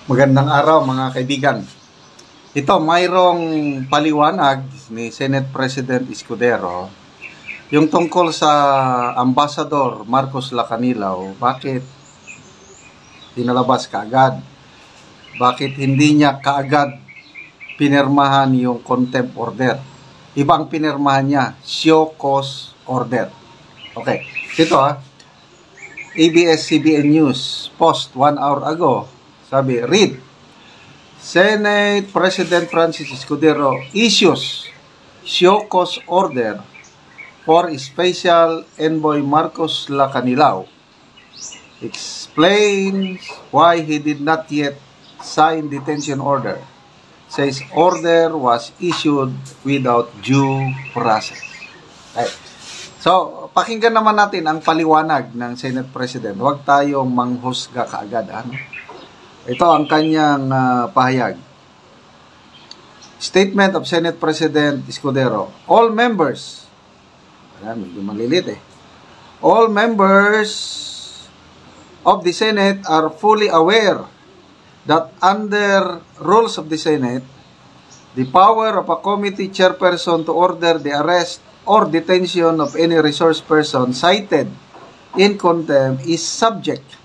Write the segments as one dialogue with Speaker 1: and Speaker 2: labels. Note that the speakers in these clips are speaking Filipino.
Speaker 1: Magandang araw mga kaibigan. Ito, mayroong paliwanag ni Senate President Escudero yung tungkol sa Ambassador Marcos Lacanilaw. Bakit pinalabas kaagad? Bakit hindi niya kaagad pinirmahan yung contempt order? Ibang pinirmahan niya, show cause order. Okay, ito ABS-CBN News, post 1 hour ago. Sabi, read, Senate President Francis Escudero issues show cause order for Special Envoy Marcos Lacanilaw. Explains why he did not yet sign detention order. Says order was issued without due process. Okay. So, pakinggan naman natin ang paliwanag ng Senate President. Huwag tayong manghusga kaagad. Ito ang kanyang pahayag. Statement of Senate President Escudero. All members, medyo malilit all members of the Senate are fully aware that under rules of the Senate, the power of a committee chairperson to order the arrest or detention of any resource person cited in contempt is subject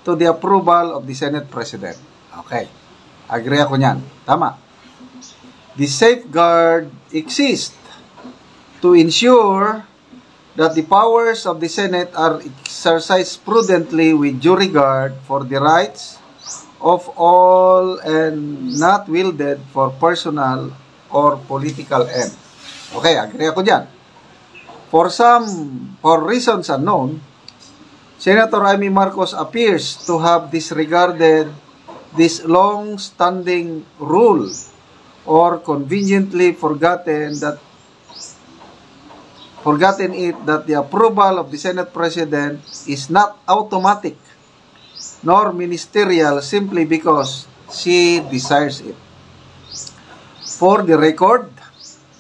Speaker 1: to the approval of the Senate President. Okay. Agree ako niyan. Tama. The safeguard exists to ensure that the powers of the Senate are exercised prudently with due regard for the rights of all and not wielded for personal or political ends. Okay, agree ako diyan. For reasons unknown, Senator Amy Marcos appears to have disregarded this long-standing rule or conveniently forgotten it that the approval of the Senate President is not automatic nor ministerial simply because she desires it. For the record,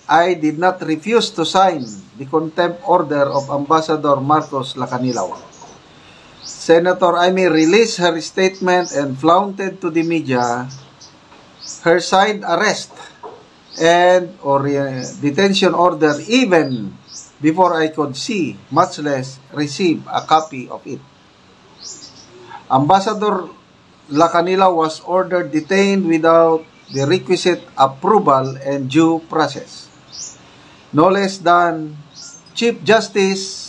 Speaker 1: I did not refuse to sign the contempt order of Ambassador Marcos Lacanilaw. Senator Amy released her statement and flaunted to the media her signed arrest and or detention order even before I could see, much less receive a copy of it. Ambassador Lacanilaw was ordered detained without the requisite approval and due process. No less than Chief Justice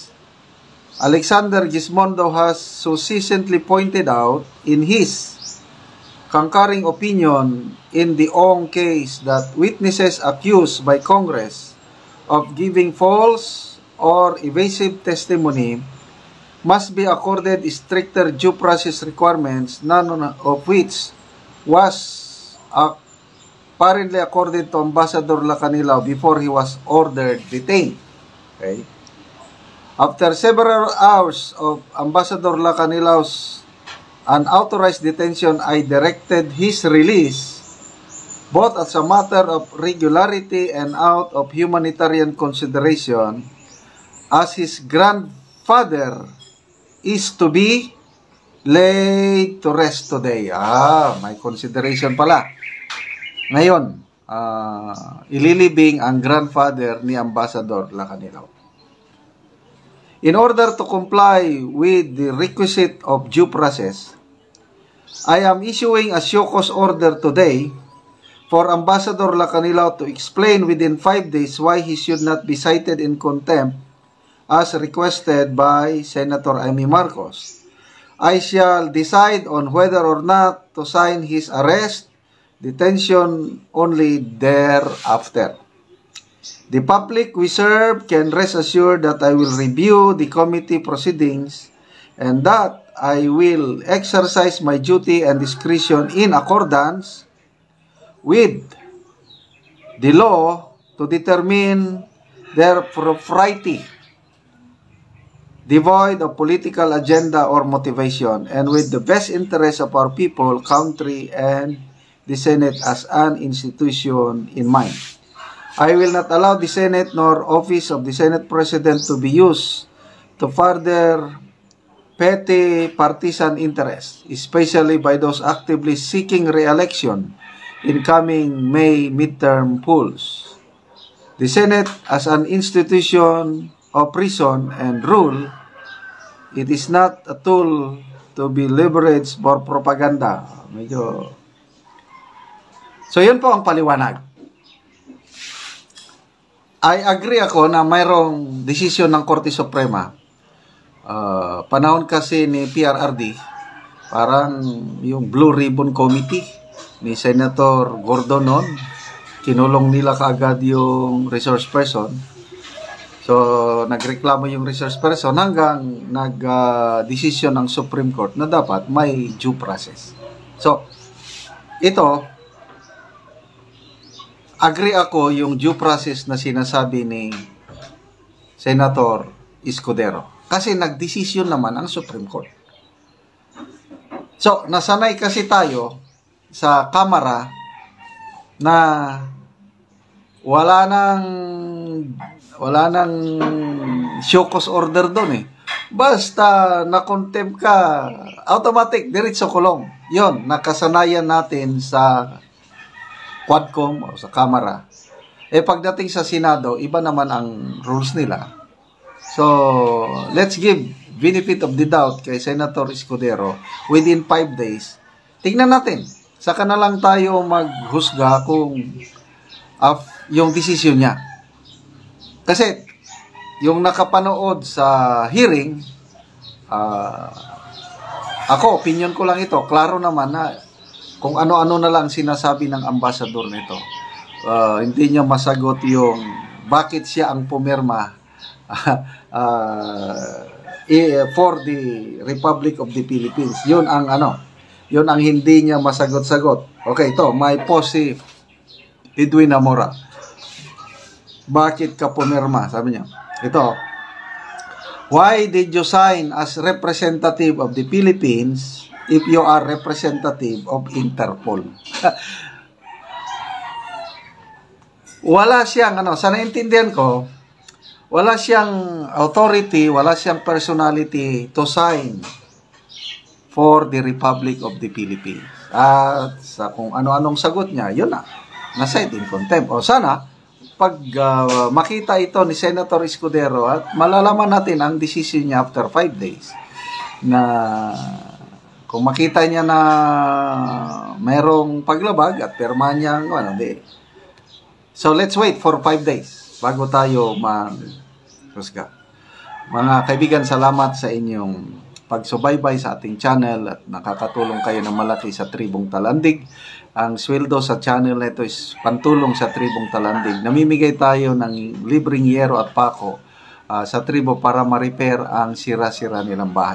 Speaker 1: Alexander Gismondo has succinctly pointed out in his concurring opinion in the Ong case that witnesses accused by Congress of giving false or evasive testimony must be accorded stricter due process requirements, none of which was apparently accorded to Ambassador Lacanilaw before he was ordered detained. Okay? After several hours of Ambassador Lacanilaw's unauthorized detention, I directed his release, both as a matter of regularity and out of humanitarian consideration, as his grandfather is to be laid to rest today. May consideration pala. Ngayon, ililibing ang grandfather ni Ambassador Lacanilaw. In order to comply with the requisite of due process, I am issuing a show cause order today for Ambassador Lacanilaw to explain within 5 days why he should not be cited in contempt as requested by Senator Amy Marcos. I shall decide on whether or not to sign his arrest, detention only thereafter. The public we serve can rest assured that I will review the committee proceedings and that I will exercise my duty and discretion in accordance with the law to determine their propriety, devoid of political agenda or motivation, and with the best interest of our people, country, and the Senate as an institution in mind. I will not allow the Senate nor office of the Senate President to be used to further petty partisan interests, especially by those actively seeking re-election in coming May midterm polls. The Senate, as an institution of reason and rule, it is not a tool to be leveraged for propaganda. So, yun po ang paliwanag. I agree ako na mayroong desisyon ng Korte Suprema. Panahon kasi ni PRRD, parang yung Blue Ribbon Committee ni Senator Gordon noon, kinulong nila kaagad yung resource person. So, nagreklamo yung resource person hanggang nag-desisyon ng Supreme Court na dapat may due process. So, ito, agree ako yung due process na sinasabi ni Senator Escudero. Kasi nagdesisyon naman ang Supreme Court. So, nasanay kasi tayo sa Kamara na wala nang show cause order doon eh. Basta na-contempt ka, automatic, diretso kulong. Yon, nakasanayan natin sa Quadcom o sa Kamara. Pagdating sa Senado, iba naman ang rules nila. So, let's give benefit of the doubt kay Senator Escudero within 5 days. Tingnan natin. Saka na lang tayo maghusga kung yung desisyon niya. Kasi, yung nakapanood sa hearing, ako, opinion ko lang ito, klaro naman na kung ano-ano na lang sinasabi ng ambassador nito. Hindi niya masagot yung bakit siya ang pumirma for the Republic of the Philippines. Yun ang hindi niya masagot-sagot. Okay, ito, may post si Edwin Amora. Bakit ka pumirma? Sabi niya. Ito, why did you sign as representative of the Philippines if you are representative of Interpol? Wala siyang, sa naintindihan ko, wala siyang authority, wala siyang personality to sign for the Republic of the Philippines. At sa kung ano-anong sagot niya, yun na, na-cite in contempt. O sana, pag makita ito ni Senator Escudero at malalaman natin ang decision niya after 5 days, na kung makita niya na mayroong paglabag at pirma niya, di. So, let's wait for 5 days bago tayo mag-husga. Mga kaibigan, salamat sa inyong pagsubaybay sa ating channel at nakakatulong kayo ng malaki sa Tribong Talandig. Ang sweldo sa channel na ito is pantulong sa Tribong Talandig. Namimigay tayo ng libreng yero at pako sa tribo para ma-repair ang sira-sira nilang bahay.